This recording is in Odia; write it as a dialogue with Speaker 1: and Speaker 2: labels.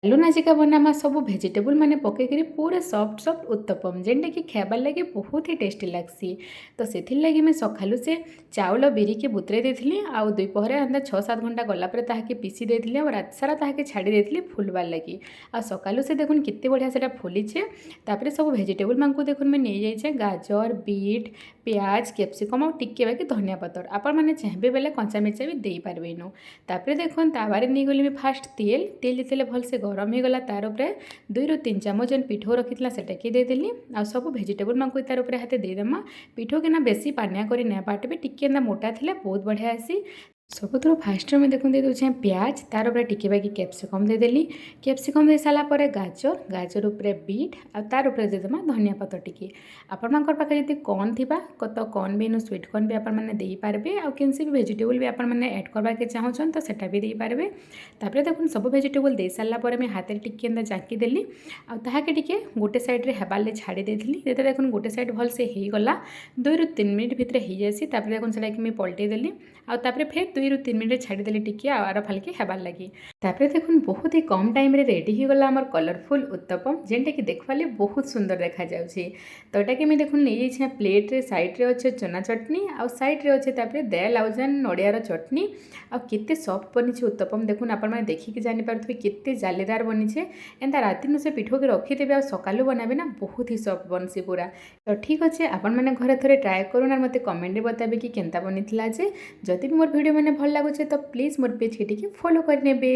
Speaker 1: ଚାଲୁନ ଆଜିକା ବନାମା ସବୁ ଭେଜିଟେବୁଲ ମାନେ ପକେଇକିରି ପୁରା ସଫ୍ଟ ସଫ୍ଟ ଉତ୍ତପମ ଯେନ୍ଟା କି ଖାଇବାର୍ ଲାଗି ବହୁତ ହି ଟେଷ୍ଟି ଲାଗ୍ସି। ତ ସେଥିର୍ ଲାଗି ମୁଇଁ ସକାଳୁ ସେ ଚାଉଳ ବିରିକି ବୁତରେଇ ଦେଇଥିଲି ଆଉ ଦୁଇପହରେ ଏନ୍ତା 6-7 ଘଣ୍ଟା ଗଲା ପରେ ତାହାକେ ପିସି ଦେଇଥିଲି ଆଉ ରାତି ସାରା ତାହାକେ ଛାଡ଼ି ଦେଇଥିଲି ଫୁଲବାର୍ ଲାଗି। ଆଉ ସକାଳୁ ସେ ଦେଖୁନ୍ କେତେ ବଢ଼ିଆ ସେଟା ଫୁଲିଛେ। ତାପରେ ସବୁ ଭେଜିଟେବୁଲ ମାନଙ୍କୁ ଦେଖୁନ୍ ମୁଇଁ ନେଇଯାଇଛେ ଗାଜର ବିଟ୍ ପିଆଜ କ୍ୟାପ୍ସିକମ୍ ଆଉ ଟିକେ ବାକି ଧନିଆ ପତ୍ର ଆପଣମାନେ ଚାହିଁବେ ବେଲେ କଞ୍ଚା ମିର୍ଚା ବି ଦେଇପାରିବେ ଇନୁ। ତାପରେ ଦେଖୁନ୍ ତାୱାରେ ନେଇଗଲି ମୁଇଁ ଫାଷ୍ଟ ତେଲ ଯେତେବେଳେ ଭଲସେ ଗରମ ହେଇଗଲା ତାର ଉପରେ 2-3 ଚାମଚ ଯେନ୍ ପିଠଉ ରଖିଥିଲା ସେଟାକେ ଦେଇଦେଲି ଆଉ ସବୁ ଭେଜିଟେବୁଲ ମାନଙ୍କୁ ତାର ଉପରେ ହାତେ ଦେଇଦେମା। ପିଠଉ କିନା ବେଶୀ ପାନିଆ କରି ନାଇଁ ବାଟବେ ଟିକେ ଏନ୍ତା ମୋଟା ଥିଲେ ବହୁତ ବଢ଼ିଆ ହେସି। ସବୁଥିରୁ ଫାଷ୍ଟରେ ମୁଇଁ ଦେଖୁନ୍ ଦେଇ ଦେଉଛେ ପିଆଜ ତାର ଉପରେ ଟିକେ ବାକି କ୍ୟାପ୍ସିକମ୍ ଦେଇଦେଲି। କ୍ୟାପ୍ସିକମ୍ ଦେଇ ସାରିଲା ପରେ ଗାଜର ଉପରେ ବିଟ୍ ଆଉ ତାର ଉପରେ ଦେଇଦେମା ଧନିଆ ପତ୍ର ଟିକେ। ଆପଣମାନଙ୍କର ପାଖରେ ଯଦି କର୍ନ ଥିବା ତ କର୍ନ ବି ଇନୁ ସ୍ୱିଟ୍ କର୍ନ ବି ଆପଣମାନେ ଦେଇପାରିବେ ଆଉ କେନ୍ସି ବି ଭେଜିଟେବୁଲ ବି ଆପଣମାନେ ଆଡ଼୍ କରବାକେ ଚାହୁଁଛନ୍ ତ ସେଟା ବି ଦେଇପାରିବେ। ତାପରେ ଦେଖୁନ୍ ସବୁ ଭେଜିଟେବୁଲ ଦେଇ ସାରିଲା ପରେ ମୁଇଁ ହାତରେ ଟିକେ ଏନ୍ତା ଜାଙ୍କି ଦେଲି ଆଉ ତାହାକେ ଟିକେ ଗୋଟେ ସାଇଡ଼୍ରେ ହେବାର୍ ଲାଗି ଛାଡ଼ି ଦେଇଥିଲି। ଯେତେବେଳେ ଦେଖୁନ୍ ଗୋଟେ ସାଇଡ଼୍ ଭଲସେ ହେଇଗଲା 2-3 ମିନିଟ୍ ଭିତରେ ହେଇଯାଏସି। ତାପରେ ଦେଖୁନ୍ ସେଟାକେ ମୁଇଁ ପଲଟେଇ ଦେଲି ଆଉ ତାପରେ ଫେର୍ 2-3 ମିନିଟ୍ ଛାଡ଼ିଦେଲି ଟିକେ ଆର ଫାଲ୍କେ ହେବାର୍ ଲାଗି। ତାପରେ ଦେଖୁନ୍ ବହୁତ ହି କମ୍ ଟାଇମ୍ରେ ରେଡ଼ି ହେଇଗଲା ଆମର କଲରଫୁଲ୍ ଉତ୍ତପମ ଯେନ୍ଟାକି ଦେଖ୍ବାର୍ ଲାଗି ବହୁତ ସୁନ୍ଦର ଦେଖାଯାଉଛି। ତ ଏଟାକେ ମୁଇଁ ଦେଖୁନ୍ ନେଇଯାଇଛେ ପ୍ଲେଟ୍ରେ ସାଇଡ଼୍ରେ ଅଛେ ଚନା ଚଟନି ଆଉ ସାଇଡ଼୍ରେ ଅଛେ ତାପରେ ଦେଲ ଆଉ ଯେନ୍ ନଡ଼ିଆର ଚଟନି ଆଉ କେତେ ସଫ୍ଟ ବନିଛେ ଉତ୍ତପମ ଦେଖୁନ୍ ଆପଣମାନେ ଦେଖିକି ଜାଣିପାରୁଥିବେ କେତେ ଜାଲିଦାର ବନିଛେ। ଏନ୍ତା ରାତିନୁ ସେ ପିଠଉକେ ରଖିଦେବେ ଆଉ ସକାଳୁ ବନାବେ ନା ବହୁତ ହି ସଫ୍ଟ ବନସି ପୁରା। ତ ଠିକ୍ ଅଛେ ଆପଣମାନେ ଘରେ ଥରେ ଟ୍ରାଏ କରୁନ୍ ଆଉ ମୋତେ କମେଣ୍ଟରେ ବତାବେ କି କେନ୍ତା ବନିଥିଲା ଯେ। ଯଦି ବି ମୋର ଭିଡ଼ିଓ ମାନେ ଭଲ ଲାଗୁଛେ ତ ପ୍ଲିଜ୍ ମୋର ପେଜ୍କେ ଟିକେ ଫଲୋ କରିନେବେ।